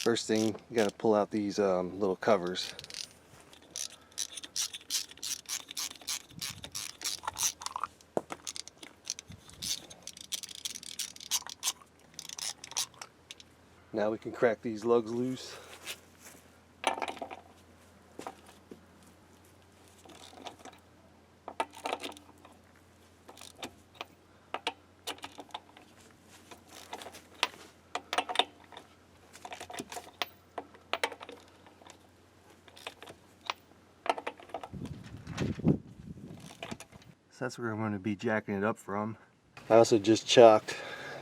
First thing, you got to pull out these little covers. Now we can crack these lugs loose. So that's where I'm going to be jacking it up from. I also just chocked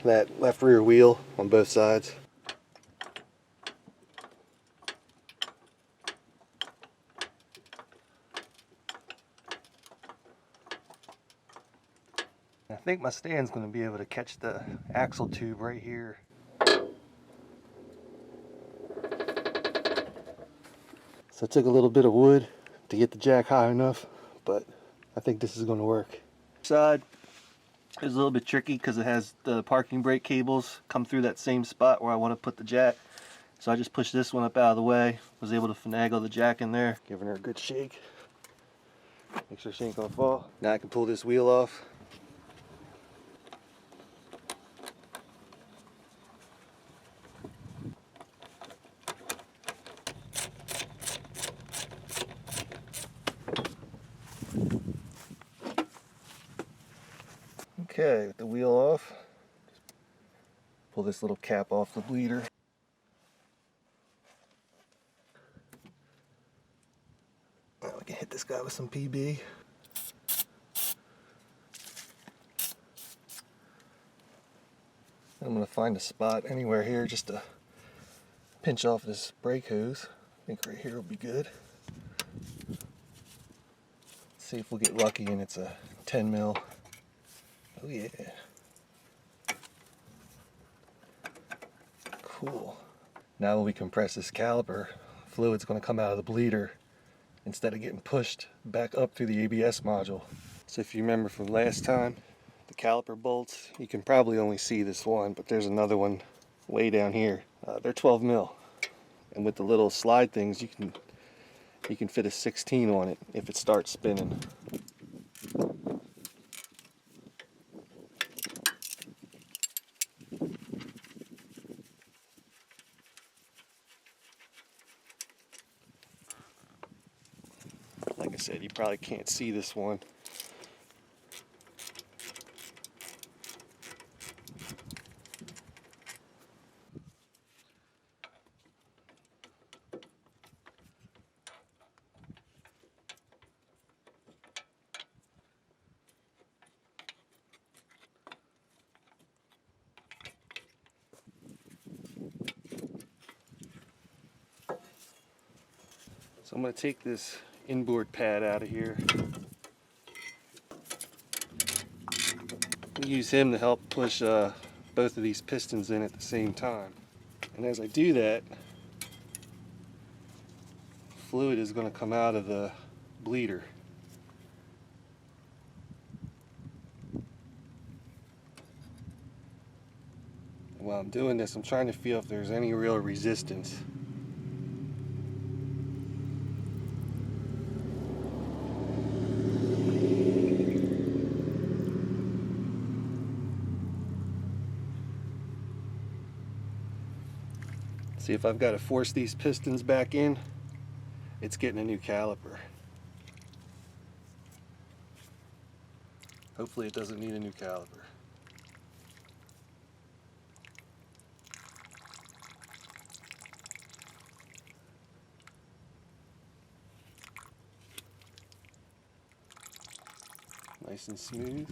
that left rear wheel on both sides. I think my stand's going to be able to catch the axle tube right here. So I took a little bit of wood to get the jack high enough, but I think this is going to work. Side is a little bit tricky because it has the parking brake cables come through that same spot where I want to put the jack. So I just pushed this one up out of the way, was able to finagle the jack in there, giving her a good shake. Make sure she ain't going to fall. Now I can pull this wheel off. Okay, with the wheel off, pull this little cap off the bleeder. Now we can hit this guy with some PB. I'm going to find a spot anywhere here just to pinch off this brake hose. I think right here will be good. See if we'll get lucky and it's a 10 mil. Oh yeah. Cool. Now when we compress this caliper, fluid's going to come out of the bleeder instead of getting pushed back up through the ABS module. So if you remember from last time, the caliper bolts, you can probably only see this one, but there's another one way down here. They're 12 mil. And with the little slide things, you can fit a 16 on it if it starts spinning. Like I said, you probably can't see this one. So I'm going to take this inboard pad out of here. Use him to help push both of these pistons in at the same time. And as I do that, fluid is going to come out of the bleeder. And while I'm doing this, I'm trying to feel if there's any real resistance. See, if I've got to force these pistons back in, it's getting a new caliper. Hopefully it doesn't need a new caliper. Nice and smooth.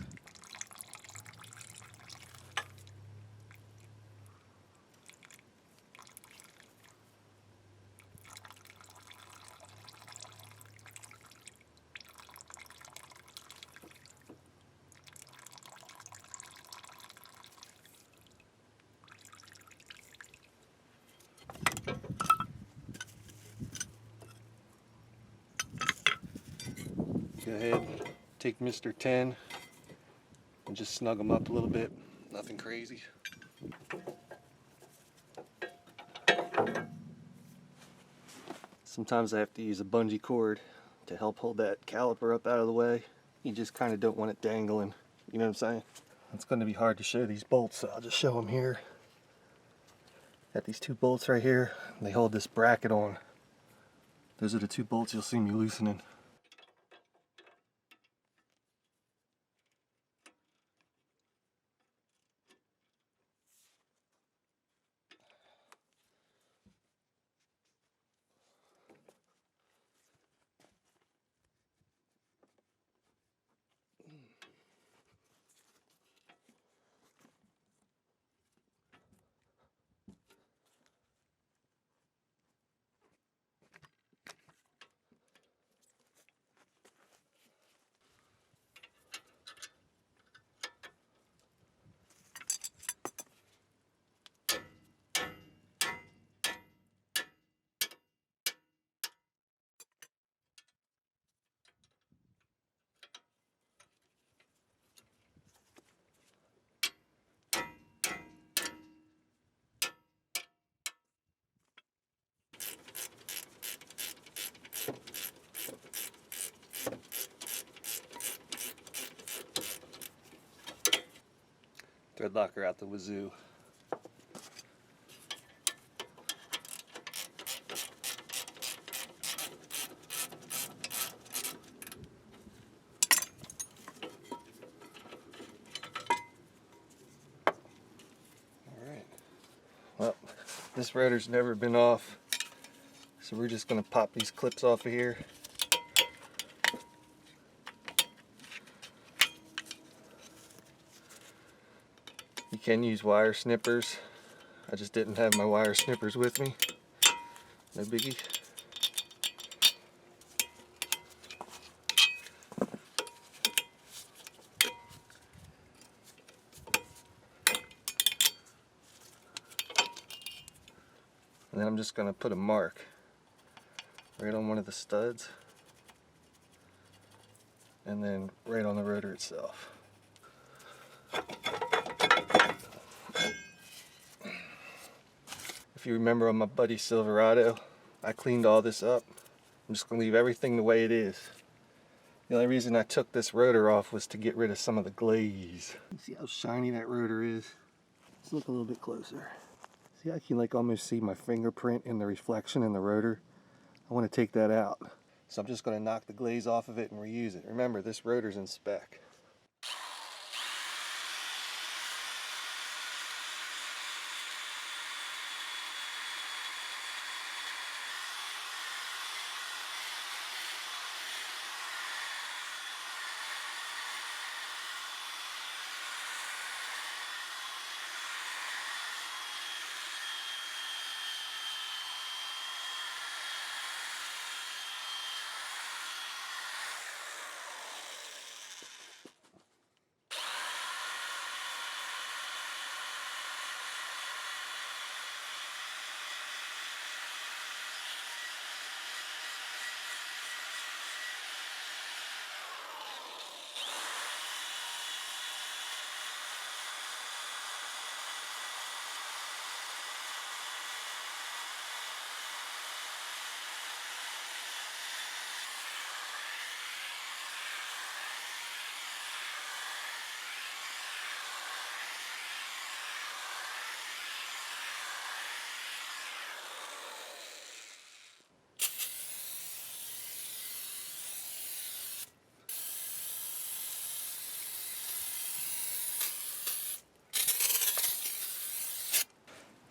Go ahead, take Mr. 10 and just snug them up a little bit. Nothing crazy. Sometimes I have to use a bungee cord to help hold that caliper up out of the way. You just kind of don't want it dangling, you know what I'm saying? It's going to be hard to show these bolts, so I'll just show them here. Got these two bolts right here, and they hold this bracket on. Those are the two bolts you'll see me loosening. Thread locker out the wazoo. Alright. Well, this rotor's never been off, so we're just going to pop these clips off of here. You can use wire snippers. I just didn't have my wire snippers with me. No biggie. And then I'm just going to put a mark right on one of the studs and then right on the rotor itself. If you remember on my buddy Silverado, I cleaned all this up. I'm just going to leave everything the way it is. The only reason I took this rotor off was to get rid of some of the glaze. See how shiny that rotor is? Let's look a little bit closer. See, I can like almost see my fingerprint in the reflection in the rotor. I want to take that out. So I'm just going to knock the glaze off of it and reuse it. Remember, this rotor's in spec.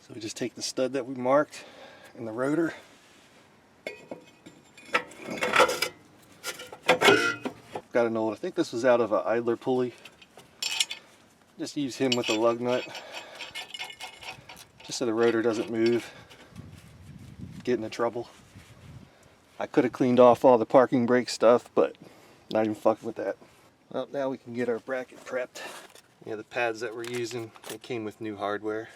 So we just take the stud that we marked and the rotor. Got an old, I think this was out of an idler pulley. Just use him with a lug nut, just so the rotor doesn't move, get into trouble. I could have cleaned off all the parking brake stuff, but not even fucking with that. Well, now we can get our bracket prepped. Yeah, the pads that we're using, they came with new hardware.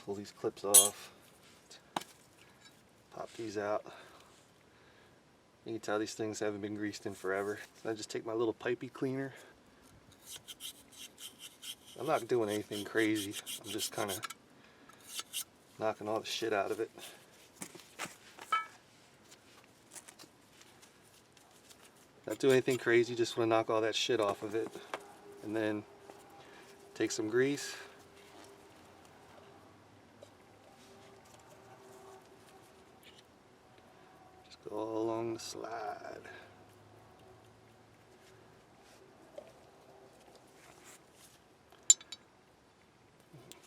Pull these clips off, pop these out. You can tell these things haven't been greased in forever. So I just take my little pipey cleaner. I'm not doing anything crazy. I'm just kind of knocking all the shit out of it. Not do anything crazy, just want to knock all that shit off of it. And then take some grease. Just go all along the slide.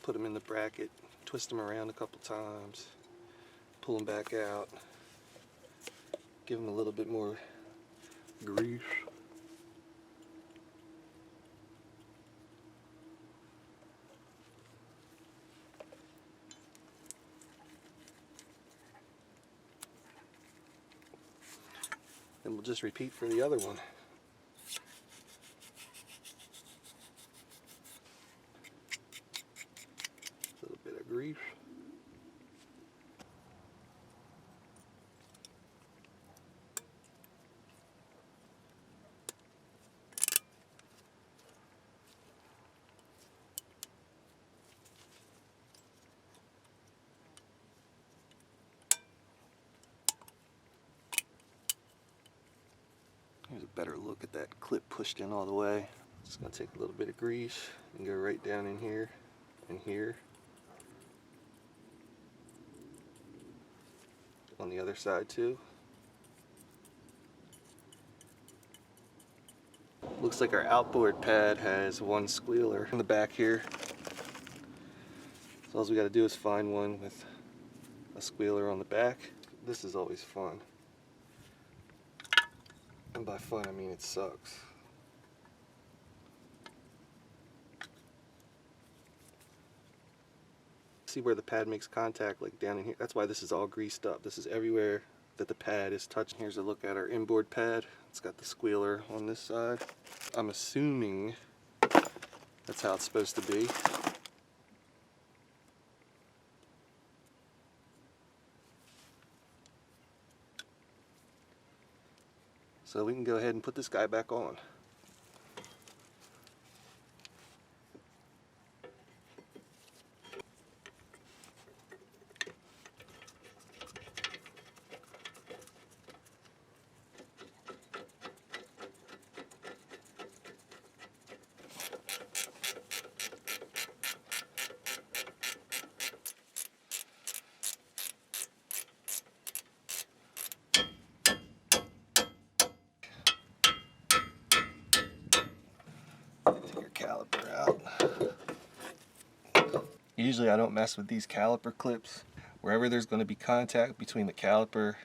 Put them in the bracket, twist them around a couple times, pull them back out, give them a little bit more grease. Then we'll just repeat for the other one. A little bit of grease. Here's a better look at that clip pushed in all the way. Just gonna take a little bit of grease and go right down in here and here. On the other side too. Looks like our outboard pad has one squealer in the back here. So all we gotta do is find one with a squealer on the back. This is always fun. And by fun, I mean it sucks. See where the pad makes contact, like down in here? That's why this is all greased up. This is everywhere that the pad is touching. Here's a look at our inboard pad. It's got the squealer on this side. I'm assuming that's how it's supposed to be. So we can go ahead and put this guy back on. Take your caliper out. Usually I don't mess with these caliper clips. Wherever there's going to be contact between the caliper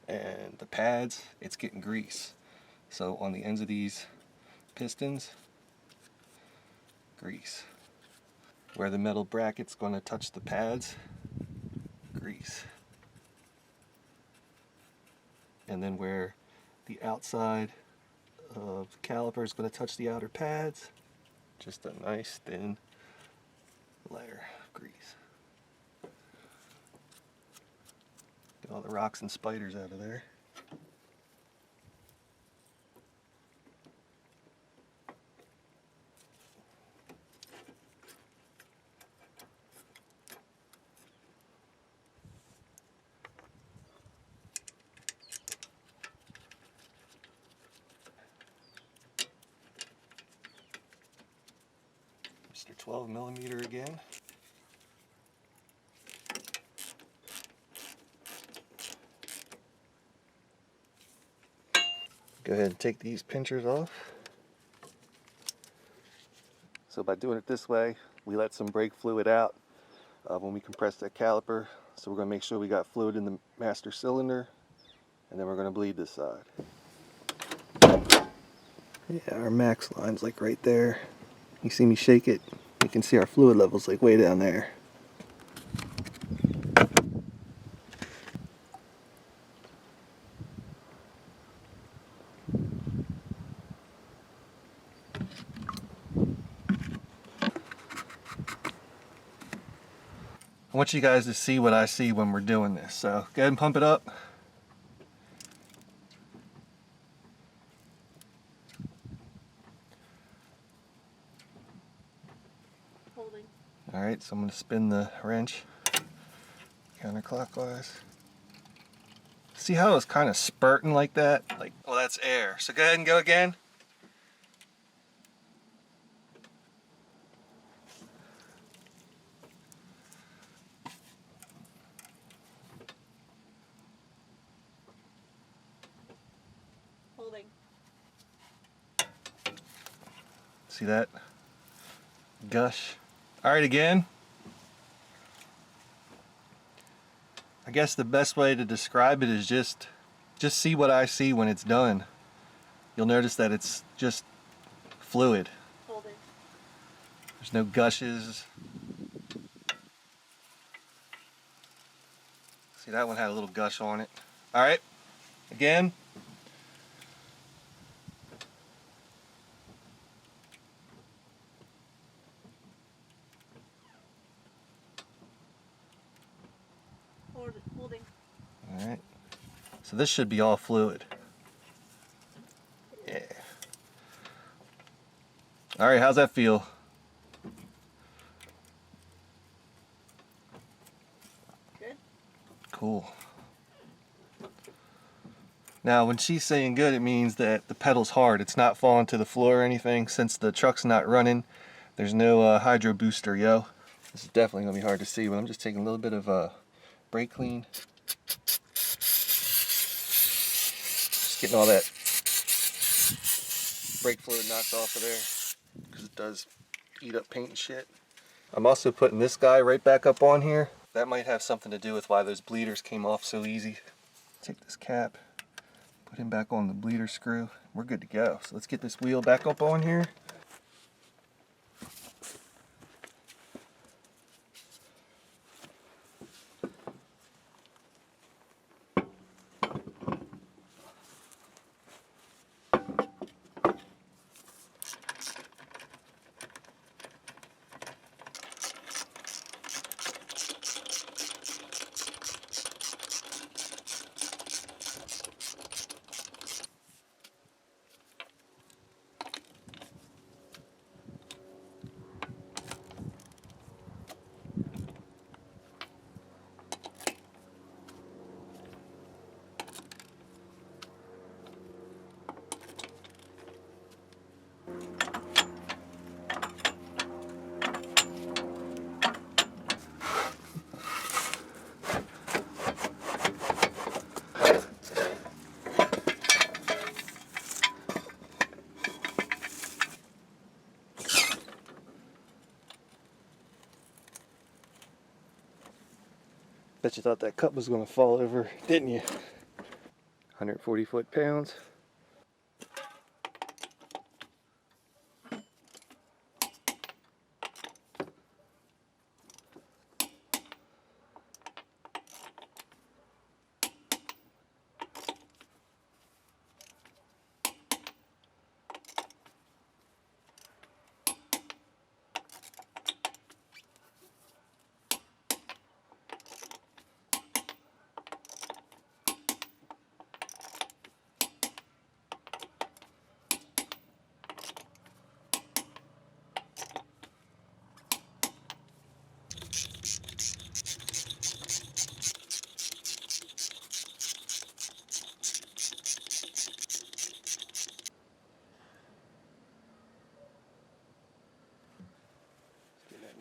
and the pads, it's getting grease. So on the ends of these pistons, grease. Where the metal bracket's going to touch the pads, grease. And then where the outside of the caliper is going to touch the outer pads, just a nice thin layer of grease. Get all the rocks and spiders out of there. Mr. 12mm again. Go ahead and take these pinchers off. So by doing it this way, we let some brake fluid out when we compress that caliper. So we're going to make sure we got fluid in the master cylinder, and then we're going to bleed this side. Yeah, our max line's like right there. You see me shake it, you can see our fluid levels like way down there. I want you guys to see what I see when we're doing this. So go ahead and pump it up. Holding. Alright, so I'm going to spin the wrench counterclockwise. See how it's kind of spurting like that? Like, well, that's air. So go ahead and go again. Holding. See that? Gush. All right, again. I guess the best way to describe it is just see what I see when it's done. You'll notice that it's just fluid. Holding. There's no gushes. See, that one had a little gush on it. All right, again. Holding. All right. So this should be all fluid. Yeah. All right, how's that feel? Good. Cool. Now, when she's saying good, it means that the pedal's hard. It's not falling to the floor or anything. Since the truck's not running, there's no hydro booster, yo. This is definitely gonna be hard to see, but I'm just taking a little bit of brake clean. Just getting all that brake fluid knocked off of there, because it does eat up paint and shit. I'm also putting this guy right back up on here. That might have something to do with why those bleeders came off so easy. Take this cap, put him back on the bleeder screw. We're good to go. So let's get this wheel back up on here. Bet you thought that cup was going to fall over, didn't you? 140 foot-pounds.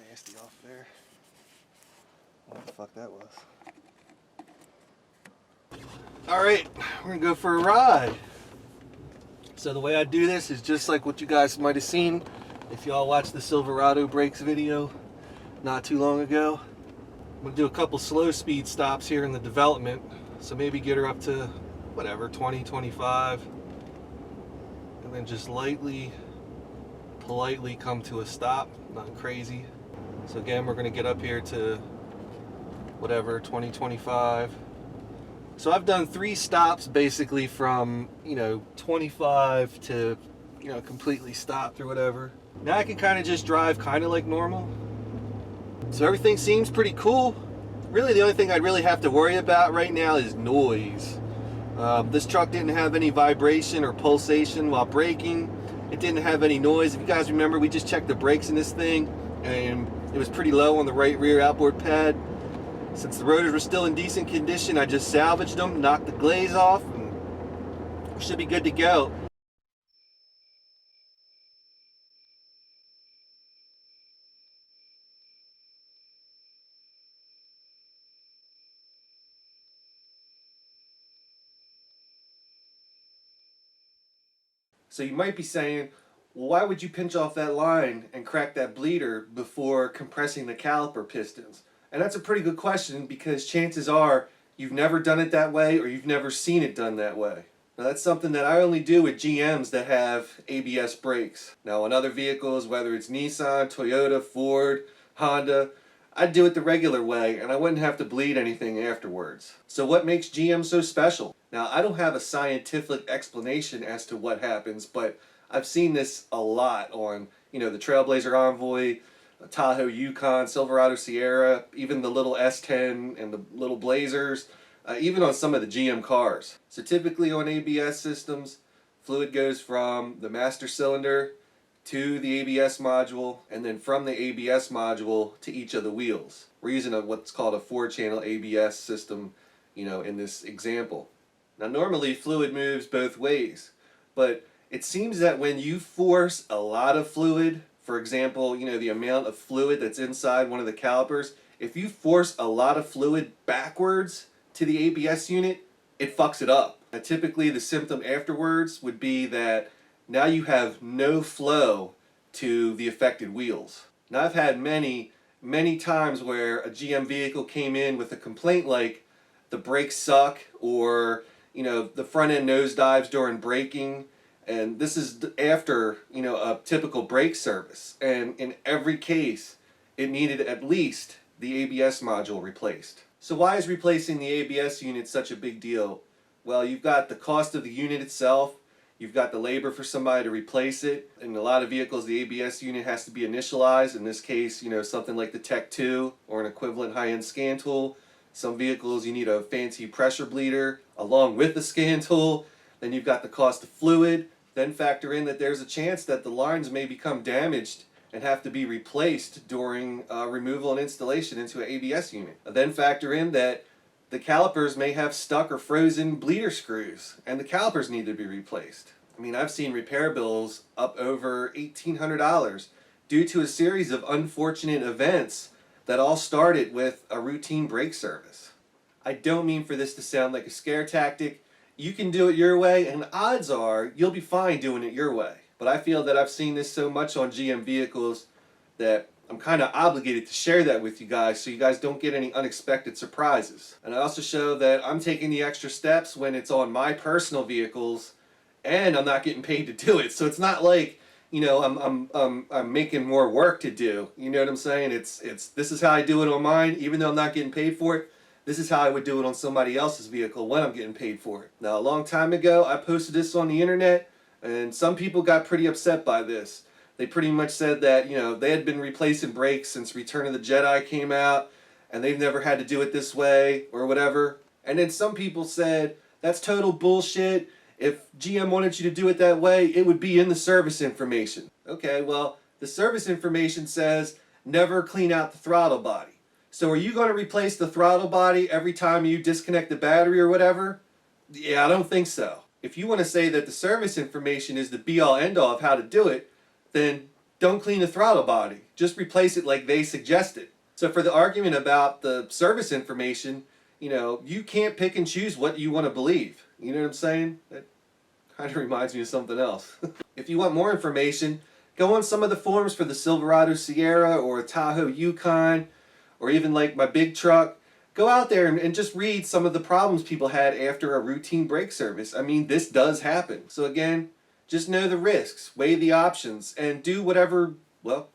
Nasty off there. What the fuck that was. Alright, we're gonna go for a ride. So the way I do this is just like what you guys might have seen if y'all watched the Silverado brakes video not too long ago. I'm gonna do a couple slow speed stops here in the development, so maybe get her up to whatever, 20, 25, and then just lightly, politely come to a stop, nothing crazy. So again, we're going to get up here to whatever, 20, 25. So I've done 3 stops basically from, 25 to, completely stopped or whatever. Now I can kind of just drive kind of like normal. So everything seems pretty cool. Really the only thing I'd really have to worry about right now is noise. This truck didn't have any vibration or pulsation while braking. It didn't have any noise. If you guys remember, we just checked the brakes in this thing and it was pretty low on the right rear outboard pad. Since the rotors were still in decent condition, I just salvaged them, knocked the glaze off, and we should be good to go. So you might be saying, well, why would you pinch off that line and crack that bleeder before compressing the caliper pistons? And that's a pretty good question, because chances are you've never done it that way or you've never seen it done that way. Now that's something that I only do with GMs that have ABS brakes. Now on other vehicles, whether it's Nissan, Toyota, Ford, Honda, I'd do it the regular way and I wouldn't have to bleed anything afterwards. So what makes GM so special? Now I don't have a scientific explanation as to what happens, but I've seen this a lot on, the Trailblazer Envoy, Tahoe Yukon, Silverado Sierra, even the little S10 and the little Blazers, even on some of the GM cars. So typically on ABS systems, fluid goes from the master cylinder to the ABS module, and then from the ABS module to each of the wheels. We're using what's called a 4-channel ABS system, in this example. Now normally fluid moves both ways, but it seems that when you force a lot of fluid, for example, the amount of fluid that's inside one of the calipers, if you force a lot of fluid backwards to the ABS unit, it fucks it up. Now typically the symptom afterwards would be that now you have no flow to the affected wheels. Now I've had many times where a GM vehicle came in with a complaint like the brakes suck, or the front end nosedives during braking, and this is after a typical brake service, and in every case it needed at least the ABS module replaced. So why is replacing the ABS unit such a big deal? Well, you've got the cost of the unit itself, you've got the labor for somebody to replace it. In a lot of vehicles the ABS unit has to be initialized. In this case, something like the Tech 2 or an equivalent high-end scan tool. Some vehicles you need a fancy pressure bleeder along with the scan tool. Then you've got the cost of fluid. Then factor in that there's a chance that the lines may become damaged and have to be replaced during removal and installation into an ABS unit. Then factor in that the calipers may have stuck or frozen bleeder screws, and the calipers need to be replaced. I mean, I've seen repair bills up over $1,800 due to a series of unfortunate events that all started with a routine brake service. I don't mean for this to sound like a scare tactic. You can do it your way, and odds are you'll be fine doing it your way. But I feel that I've seen this so much on GM vehicles that I'm kind of obligated to share that with you guys so you guys don't get any unexpected surprises. And I also show that I'm taking the extra steps when it's on my personal vehicles and I'm not getting paid to do it. So it's not like, I'm making more work to do. You know what I'm saying? It's this is how I do it on mine, even though I'm not getting paid for it. This is how I would do it on somebody else's vehicle when I'm getting paid for it. Now, a long time ago, I posted this on the internet, and some people got pretty upset by this. They pretty much said that, they had been replacing brakes since Return of the Jedi came out, and they've never had to do it this way, or whatever. And then some people said, that's total bullshit. If GM wanted you to do it that way, it would be in the service information. Okay, well, the service information says, never clean out the throttle body. So are you going to replace the throttle body every time you disconnect the battery or whatever? Yeah, I don't think so. If you want to say that the service information is the be-all end-all of how to do it, then don't clean the throttle body. Just replace it like they suggested. So for the argument about the service information, you can't pick and choose what you want to believe. You know what I'm saying? That kind of reminds me of something else. If you want more information, go on some of the forums for the Silverado Sierra or Tahoe Yukon, or even like my big truck. Go out there and just read some of the problems people had after a routine brake service. I mean, this does happen. So again, just know the risks, weigh the options, and do whatever,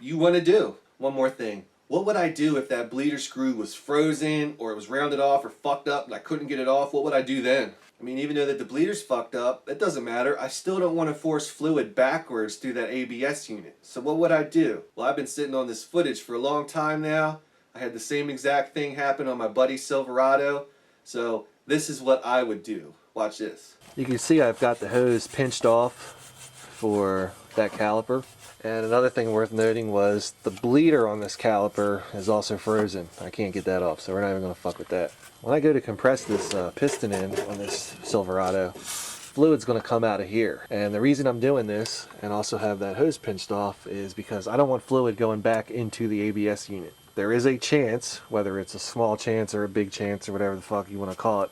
you want to do. One more thing. What would I do if that bleeder screw was frozen, or it was rounded off, or fucked up, and I couldn't get it off? What would I do then? I mean, even though that the bleeder's fucked up, that doesn't matter. I still don't want to force fluid backwards through that ABS unit. So what would I do? Well, I've been sitting on this footage for a long time now. I had the same exact thing happen on my buddy's Silverado. So this is what I would do. Watch this. You can see I've got the hose pinched off for that caliper. And another thing worth noting was the bleeder on this caliper is also frozen. I can't get that off, so we're not even going to fuck with that. When I go to compress this piston in on this Silverado, fluid's going to come out of here. And the reason I'm doing this, and also have that hose pinched off, is because I don't want fluid going back into the ABS unit. There is a chance, whether it's a small chance or a big chance or whatever the fuck you want to call it,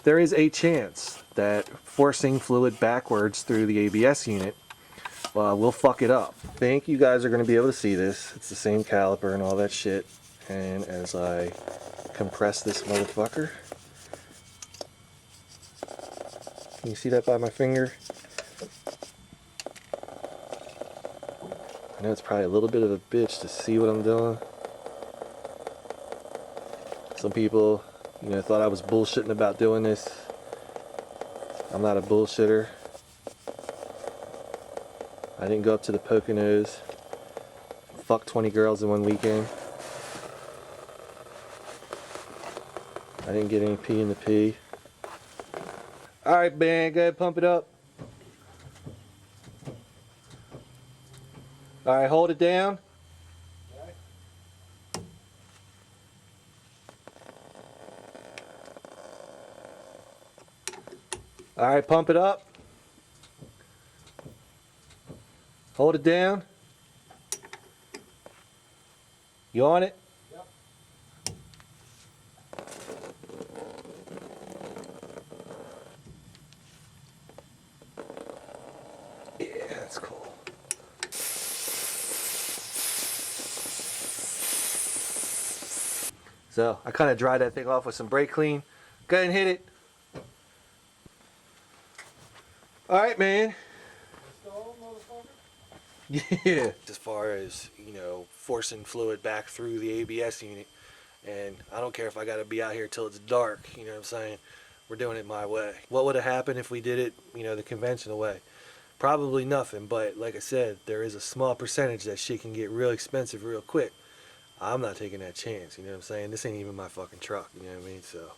there is a chance that forcing fluid backwards through the ABS unit will fuck it up. I think you guys are going to be able to see this. It's the same caliper and all that shit. And as I compress this motherfucker, can you see that by my finger? I know it's probably a little bit of a bitch to see what I'm doing. Some people, you know, thought I was bullshitting about doing this. I'm not a bullshitter. I didn't go up to the Poconos, fuck 20 girls in one weekend. I didn't get any pee in the pee. Alright, man, go ahead, pump it up. Alright, hold it down. Alright, pump it up. Hold it down. You on it? Yep. Yeah, that's cool. So I kind of dried that thing off with some brake clean. Go ahead and hit it. Alright, man. Yeah. As far as, you know, forcing fluid back through the ABS unit, and I don't care if I gotta be out here till it's dark, you know what I'm saying? We're doing it my way. What would have happened if we did it, you know, the conventional way? Probably nothing, but like I said, there is a small percentage that shit can get real expensive real quick. I'm not taking that chance, you know what I'm saying? This ain't even my fucking truck, you know what I mean? So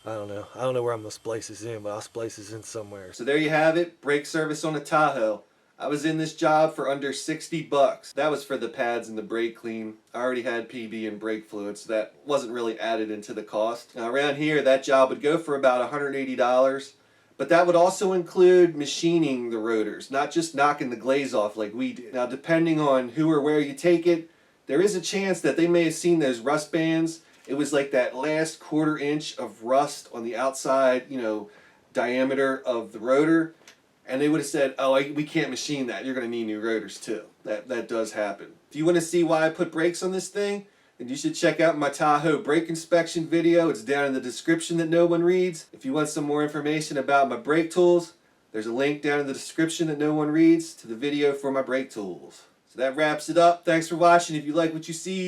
I don't know. I don't know where I'm gonna splice this in, but I'll splice this in somewhere. So there you have it, brake service on a Tahoe. I was in this job for under 60 bucks. That was for the pads and the brake clean. I already had PB and brake fluid, so that wasn't really added into the cost. Now around here, that job would go for about $180, but that would also include machining the rotors, not just knocking the glaze off like we did. Now depending on who or where you take it, there is a chance that they may have seen those rust bands. It was like that last 1/4 inch of rust on the outside, you know, diameter of the rotor. And they would have said, oh, we can't machine that. You're going to need new rotors too. That does happen. If you want to see why I put brakes on this thing, then you should check out my Tahoe brake inspection video. It's down in the description that no one reads. If you want some more information about my brake tools, there's a link down in the description that no one reads to the video for my brake tools. So that wraps it up. Thanks for watching. If you like what you see,